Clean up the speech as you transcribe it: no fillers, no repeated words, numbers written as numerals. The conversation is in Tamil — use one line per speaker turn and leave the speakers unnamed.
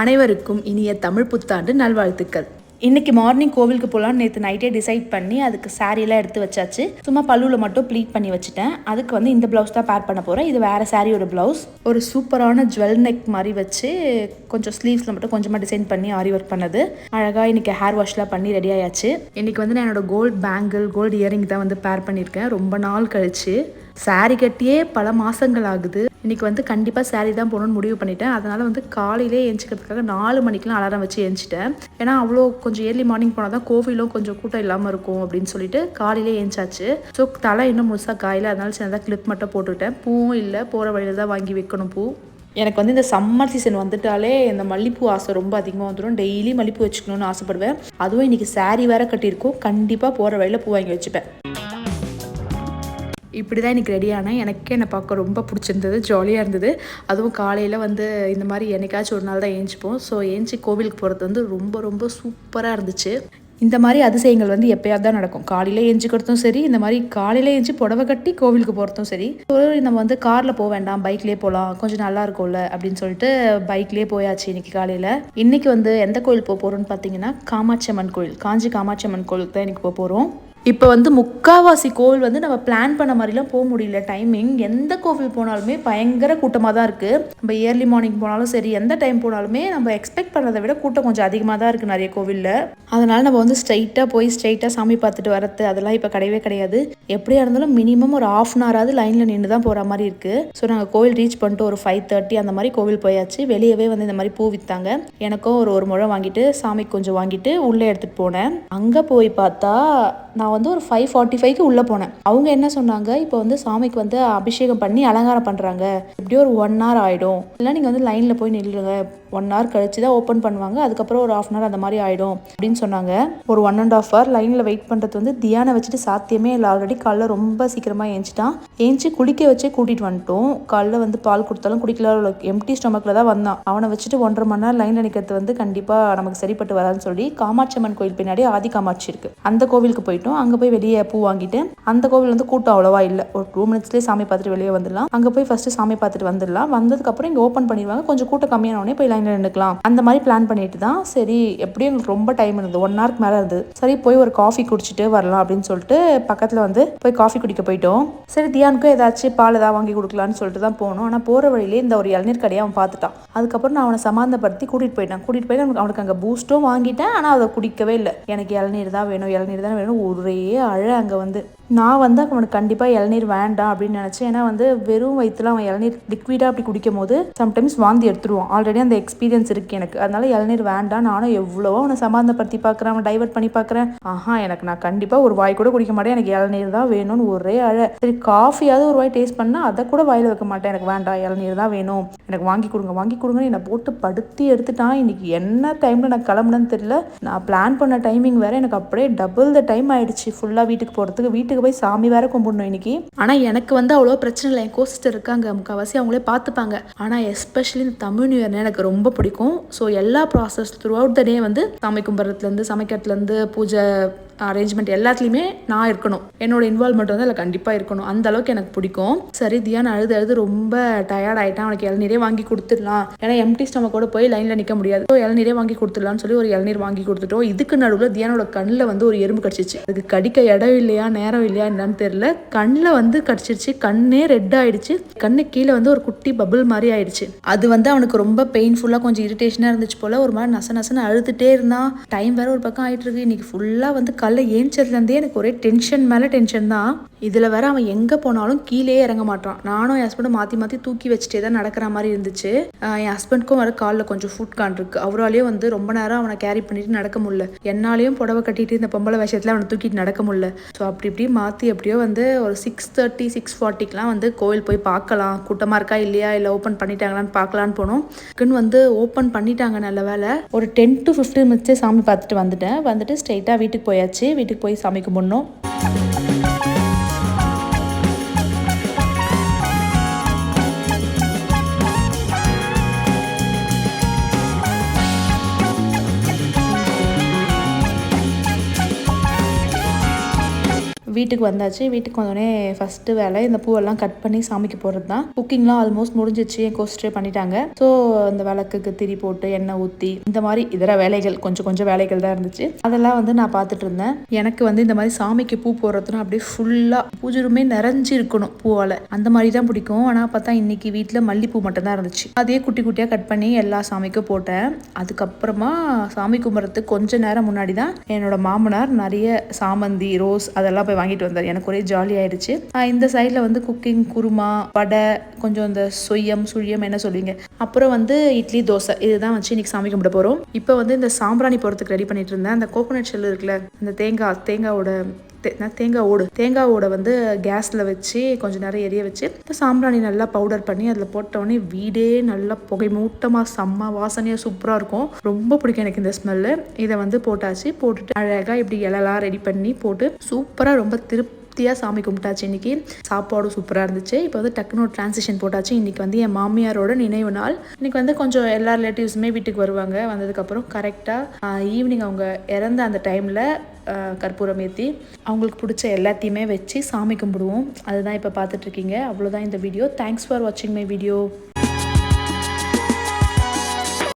அனைவருக்கும் இனிய தமிழ் புத்தாண்டு நல்வாழ்த்துக்கள். இன்னைக்கு மார்னிங் கோவிலுக்கு போகலான்னு நேற்று நைட்டே டிசைட் பண்ணி அதுக்கு சாரீலாம் எடுத்து வச்சாச்சு. சும்மா பல்லுவில் மட்டும் ப்ளீட் பண்ணி வச்சுட்டேன். அதுக்கு வந்து இந்த ப்ளவுஸ் தான் பேர் பண்ண போகிறேன். இது வேறு சாரியோட ப்ளவுஸ். ஒரு சூப்பரான ஜுவல் நெக் மாதிரி வச்சு கொஞ்சம் ஸ்லீவ்ஸில் மட்டும் கொஞ்சமாக டிசைன் பண்ணி ஆரி ஒர்க் பண்ணது. அழகாக இன்றைக்கி ஹேர் வாஷ்லாம் பண்ணி ரெடி ஆயாச்சு. இன்றைக்கி வந்து நான் என்னோடய கோல்டு பேங்கிள் கோல்டு இயரிங் தான் வந்து பேர் பண்ணியிருக்கேன். ரொம்ப நாள் கழிச்சு சாரீ கட்டியே பல மாதங்கள் ஆகுது. இன்றைக்கி வந்து கண்டிப்பாக சாரீ தான் போகணுன்னு முடிவு பண்ணிட்டேன். அதனால் வந்து காலையிலே எழுந்திக்கிறதுக்காக 4 மணிக்கெலாம் அலாரம் வச்சு எழுந்திட்டேன். ஏன்னா அவ்வளோ கொஞ்சம் ஏர்லி மார்னிங் போனால் தான் கோவிலும் கொஞ்சம் கூட்டம் இல்லாமல் இருக்கும் அப்படின்னு சொல்லிட்டு காலையிலே எழுந்தாச்சு. ஸோ தலை இன்னும் முழுசாக காயில், அதனால சின்னதாக கிளிப் மட்டும் போட்டுவிட்டேன். பூவும் இல்லை, போகிற வழியில் தான் வாங்கி வைக்கணும் பூ. எனக்கு வந்து இந்த சம்மர் சீசன் வந்துட்டாலே இந்த மல்லிப்பூ ஆசை ரொம்ப அதிகமாக வந்துடும். டெய்லி மல்லிப்பூ வச்சுக்கணும்னு ஆசைப்படுவேன். அதுவும் இன்றைக்கி சாரீ வேறு கட்டியிருக்கோம். கண்டிப்பாக போகிற வழியில் பூ வாங்கி வச்சுப்பேன். இப்படி தான் எனக்கு ரெடியானேன். எனக்கே என்னை பார்க்க ரொம்ப பிடிச்சிருந்தது, ஜாலியாக இருந்தது. அதுவும் காலையில் வந்து இந்த மாதிரி என்னைக்காச்சும் ஒரு நாள் தான் ஏஞ்சிப்போம். ஸோ ஏஞ்சி கோவிலுக்கு போகிறது வந்து ரொம்ப ரொம்ப சூப்பராக இருந்துச்சு. இந்த மாதிரி அதிசயங்கள் வந்து எப்போயாவது தான் நடக்கும். காலையில் ஏஞ்சிக்கிறதும் சரி, இந்த மாதிரி காலையில் ஏஞ்சி புடவை கட்டி கோவிலுக்கு போகிறதும் சரி. நம்ம வந்து காரில் போக வேண்டாம், பைக்லேயே போகலாம், கொஞ்சம் நல்லா இருக்கும்ல அப்படின்னு சொல்லிட்டு பைக்லேயே போயாச்சு இன்றைக்கி காலையில். இன்றைக்கி வந்து எந்த கோவில் போக போகிறோன்னு பார்த்தீங்கன்னா காமாட்சி அம்மன் கோவில், காஞ்சி காமாட்சி அம்மன் கோவிலுக்கு தான் இன்றைக்கி போக போகிறோம். இப்போ வந்து முக்கால்வாசி கோவில் வந்து நம்ம பிளான் பண்ண மாதிரிலாம் போக முடியல. டைமிங் எந்த கோவில் போனாலுமே பயங்கர கூட்டமாக தான் இருக்குது. நம்ம இயர்லி மார்னிங் போனாலும் சரி, எந்த டைம் போனாலுமே நம்ம எக்ஸ்பெக்ட் பண்ணதை விட கூட்டம் கொஞ்சம் அதிகமாக தான் இருக்குது நிறைய கோவிலில். அதனால் நம்ம வந்து ஸ்ட்ரைட்டாக சாமி பார்த்துட்டு வரது அதெல்லாம் இப்போ கிடையவே கிடையாது. எப்படியா இருந்தாலும் மினிமம் ஒரு 1/2 hour லைனில் நின்று தான் போகிற மாதிரி இருக்குது. ஸோ நாங்கள் கோவில் ரீச் பண்ணிட்டு ஒரு 5:30 அந்த மாதிரி கோவில் போயாச்சு. வெளியவே வந்து இந்த மாதிரி பூ விற்றாங்க. எனக்கும் ஒரு முழம் வாங்கிட்டு சாமிக்கு கொஞ்சம் வாங்கிட்டு உள்ளே எடுத்துகிட்டு போனேன். அங்கே போய் பார்த்தா நான் வந்து ஒரு 5:45க்கு உள்ளே போனேன். அவங்க என்ன சொன்னாங்க, இப்போ வந்து சாமிக்கு வந்து அபிஷேகம் பண்ணி அலங்காரம் பண்ணுறாங்க, இப்படியே ஒரு 1 hour ஆகிடும், இல்லை நீங்கள் வந்து லைனில் போய் நில்லுங்க, 1 hour கழிச்சு தான் ஓப்பன் பண்ணுவாங்க, அதுக்கப்புறம் ஒரு 1/2 hour அந்த மாதிரி ஆகிடும் அப்படின்னு சொன்னாங்க. ஒரு 1.5 hour லைனில் வெயிட் பண்ணுறது வந்து தியானை வச்சுட்டு சாத்தியமே இல்லை. ஆல்ரெடி காலைல ரொம்ப சீக்கிரமாக ஏஞ்சி குளிக்க வச்சே கூட்டிகிட்டு வந்துட்டோம். காலைல வந்து பால் கொடுத்தாலும் குடிக்கல, எம்டி ஸ்டொமக்கில் தான் வந்தான். அவனை வச்சுட்டு 1.5 மணி நேரம் லைனில் நிற்கிறது வந்து கண்டிப்பாக நமக்கு சரிப்பட்டு வராதுன்னு சொல்லி காமாட்சி அம்மன் கோயில் பின்னாடி ஆதி காமாட்சி இருக்குது, அந்த கோவிலுக்கு போயிட்டோம். அங்கே போய் வெளியே பூ வாங்கிட்டு, அந்த கோவில் வந்து கூட்டம் அவ்வளோவா இல்லை, ஒரு 2 minutesலேயே சாமி பார்த்துட்டு வெளியே வந்துடலாம். அங்கே போய் ஃபஸ்ட்டு சாமி பார்த்துட்டு வந்துடலாம். வந்ததுக்கப்புறம் இங்கே ஓப்பன் பண்ணிடுவாங்க, கொஞ்சம் கூட்டம் கம்மியானோடனே போய் லைனில் நின்றுக்கலாம். அந்த மாதிரி பிளான் பண்ணிட்டு தான் சரி, எப்படியும் எங்களுக்கு ரொம்ப டைம் இருந்தது, 1 hour மேலே இருந்தது. சரி போய் ஒரு காஃபி குடிச்சிட்டு வரலாம் அப்படின்னு சொல்லிட்டு பக்கத்தில் வந்து போய் காஃபி குடிக்க போயிட்டோம். சரி தியானுக்கும் ஏதாச்சும் பால் ஏதாவது வாங்கி கொடுக்கலான்னு சொல்லிட்டு தான் போனோம். ஆனால் போகிற வழியிலே இந்த ஒரு இளநீர் கடையை அவன் பார்த்துட்டான். அதுக்கப்புறம் நான் அவனை சமாதானப்படுத்தி கூட்டிகிட்டு போயிட்டு அவனுக்கு அங்கே பூஸ்ட்டும் வாங்கிட்டேன். ஆனால் அதை குடிக்கவே இல்லை. எனக்கு இளநீர் தான் வேணும் ஒரே அங்கே வந்து நான் வந்து அவனுக்கு கண்டிப்பாக இளநீர் வேண்டாம் அப்படின்னு நினச்சேன். ஏன்னா வந்து வெறும் வயிற்றுல அவன் இளநீர் லிக்விடாக அப்படி குடிக்கும் போது சம்டைம்ஸ் வாந்தி எடுத்துருவான். ஆல்ரெடி அந்த எக்ஸ்பீரியன்ஸ் இருக்குது எனக்கு. அதனால இளநீர் வேண்டாம். நானும் எவ்வளவோ அவனை சமாதானப்படுத்தி பார்க்குறேன், அவனை டைவர்ட் பண்ணி பார்க்குறேன். நான் கண்டிப்பாக ஒரு வாய் கூட குடிக்க மாட்டேன், எனக்கு இளநீர் தான் வேணும்னு ஒரே சரி காஃபியாவது ஒரு வாய் டேஸ்ட் பண்ணால் அதை கூட வாயில் வைக்க மாட்டேன், எனக்கு வேண்டாம் இளநீர் தான் வேணும், எனக்கு வாங்கி கொடுங்க என்னை போட்டு படுத்தி எடுத்துட்டான். இன்னைக்கு என்ன டைமில் நான் கிளம்புனேன்னு தெரியல. நான் பிளான் பண்ண டைமிங் வேறு எனக்கு அப்படியே டபுள் த டைம் ஆயிடுச்சு ஃபுல்லாக வீட்டுக்கு போகிறதுக்கு. வீட்டுக்கு போய் சாமி வேற கும்பிடணும் இன்னைக்கு. ஆனால் எனக்கு வந்து அவ்வளோ பிரச்சனை இல்லை, என் கோசிஸ்டர் இருக்காங்க, முக்கால்வாசி அவங்களே பார்த்துப்பாங்க. ஆனால் எஸ்பெஷலி இந்த தமிழ் நியூ இயர்னா எனக்கு ரொம்ப பிடிக்கும். ஸோ எல்லா ப்ராசஸ் த்ரூ அவுட் த டே வந்து சாமி கும்பிட்றதுலேருந்து சமைக்கிறதுலேருந்து பூஜை அரேஞ்ச்மெண்ட் எல்லாத்துலேயுமே நான் இருக்கணும். என்னோட இன்வால்மெண்ட் வந்து அதில் கண்டிப்பாக இருக்கணும். அந்த அளவுக்கு எனக்கு பிடிக்கும். சரி தியான் அழுது ரொம்ப டயர்ட் ஆகிட்டான். அவனுக்கு இளநீரே வாங்கி கொடுத்துடலாம், ஏன்னா எம்டி ஸ்டமக்கோட போய் லைனில் நிற்க முடியாது. ஸோ இளநீரே வாங்கி கொடுத்துடலான்னு சொல்லி ஒரு இளநீர் வாங்கி கொடுத்துட்டோம். இதுக்கு நடுவில் தியானோட கண்ணில் வந்து ஒரு எறும்பு கடிச்சிச்சு. அதுக்கு கடிக்க இடம் இல்லையா நேரம் இல்லையா என்னன்னு தெரியல, கண்ணில் வந்து கடிச்சிருச்சு. கண்ணே ரெட் ஆயிடுச்சு. கண்ணு கீழே வந்து ஒரு குட்டி பபிள் மாதிரி ஆயிடுச்சு. அது வந்து அவனுக்கு ரொம்ப பெயின்ஃபுல்லாக கொஞ்சம் இரிட்டேஷனாக இருந்துச்சு போல. ஒரு மாதிரி நசன்னு அழுதுகிட்டே இருந்தான். டைம் வேற ஒரு பக்கம் ஆகிட்டு இருக்கு. இன்னைக்கு ஃபுல்லாக வந்து ஏஞ்சதுலேருந்தே எனக்கு ஒரே டென்ஷன் மேலே டென்ஷன் தான். இதில் வேற அவன் எங்கே போனாலும் கீழே இறங்க மாட்டான். நானும் என் ஹஸ்பண்டும் மாற்றி தூக்கி வச்சுட்டே தான் நடக்கிற மாதிரி இருந்துச்சு. என் ஹஸ்பண்ட்க்கும் வர காலில் கொஞ்சம் ஃபுட் கான் இருக்கு. அவராலேயும் வந்து ரொம்ப நேரம் அவனை கேரி பண்ணிட்டு நடக்க முடியல. என்னாலையும் புடவை கட்டிட்டு இந்த பொம்பளை விஷயத்தில் அவனை தூக்கிட்டு நடக்க முடியல. ஸோ இப்படி மாற்றி எப்படியோ வந்து ஒரு 6:30 6:40க்கெலாம் வந்து கோவில் போய் பார்க்கலாம், கூட்டமாக இருக்கா இல்லையா, இல்லை ஓப்பன் பண்ணிட்டாங்களான்னு பார்க்கலான்னு போனோம். வந்து ஓப்பன் பண்ணிட்டாங்க, நல்ல வேலை. ஒரு 10 to 15 minutes சாமி பார்த்துட்டு வந்துட்டு ஸ்ட்ரைட்டாக வீட்டுக்கு போயாச்சு. வீட்டுக்கு போய் சாமி கும்பிடணும். வீட்டுக்கு வந்தாச்சு. வீட்டுக்கு வந்தோடனே ஃபஸ்ட்டு வேலை இந்த பூவெல்லாம் கட் பண்ணி சாமிக்கு போடுறது தான். குக்கிங்லாம் ஆல்மோஸ்ட் முடிஞ்சிச்சு. என் கோஸ்டரே பண்ணிட்டாங்க. ஸோ அந்த விளக்குக்கு திரி போட்டு எண்ணெய் ஊற்றி இந்த மாதிரி இதர வேலைகள் கொஞ்சம் வேலைகள் தான் இருந்துச்சு. அதெல்லாம் வந்து நான் பார்த்துட்டு இருந்தேன். எனக்கு வந்து இந்த மாதிரி சாமிக்கு பூ போடுறதுன்னா அப்படியே ஃபுல்லாக பூஜை ரூமே நிறைஞ்சி இருக்கணும் பூவால். அந்த மாதிரி தான் பிடிக்கும். ஆனால் பார்த்தா இன்னைக்கு வீட்டில் மல்லிப்பூ மட்டும்தான் இருந்துச்சு. அதே குட்டி குட்டியாக கட் பண்ணி எல்லா சாமிக்கும் போட்டேன். அதுக்கப்புறமா சாமி கும்பிட்றதுக்கு கொஞ்சம் நேரம் முன்னாடி தான் என்னோட மாமனார் நிறைய சாமந்தி ரோஸ் அதெல்லாம் போய் வாங்கிட்டு வந்தார். எனக்கு ஒரே ஜாலி ஆயிடுச்சு. இந்த சைடில் வந்து குக்கிங் குருமா வடை கொஞ்சம் இந்த சுழியம் என்ன சொல்லுவீங்க, அப்புறம் வந்து இட்லி தோசை இதுதான் வச்சு இன்னைக்கு சாமி கும்பிட போகிறோம். இப்போ வந்து இந்த சாம்பிராணி போகிறதுக்கு ரெடி பண்ணிட்டு இருந்தேன். அந்த கோகோனட் ஷெல் இருக்குல்ல, அந்த தேங்காவோட வந்து கேஸில் வச்சு கொஞ்சம் நேரம் எரிய வச்சு இந்த சாம்பிராணி நல்லா பவுடர் பண்ணி அதில் போட்டோடனே வீடே நல்லா புகை மூட்டமாக செம்ம வாசனையாக சூப்பராக இருக்கும். ரொம்ப பிடிக்கும் எனக்கு இந்த ஸ்மெல்லு. இதை வந்து போட்டாச்சு. போட்டுட்டு அழகாக இப்படி இலலாம் ரெடி பண்ணி போட்டு சூப்பராக ரொம்ப திருப்தியாக சாமி கும்பிட்டாச்சு. இன்றைக்கி சாப்பாடும் சூப்பராக இருந்துச்சு. இப்போ வந்து டக்குனு ஒரு டிரான்சிஷன் போட்டாச்சு. இன்றைக்கி வந்து என் மாமியாரோட நினைவு நாள். இன்றைக்கி வந்து கொஞ்சம் எல்லா ரிலேட்டிவ்ஸுமே வீட்டுக்கு வருவாங்க. வந்ததுக்கப்புறம் கரெக்டாக ஈவினிங் அவங்க இறந்த அந்த டைமில் கற்பூரம் ஏற்றி அவங்களுக்கு பிடிச்ச எல்லாத்தையுமே வச்சு சாமி கும்பிடுவோம். அதுதான் இப்போ பார்த்துட்ருக்கீங்க. அவ்வளோதான் இந்த வீடியோ. தேங்க்ஸ் ஃபார் வாட்சிங் மை வீடியோ.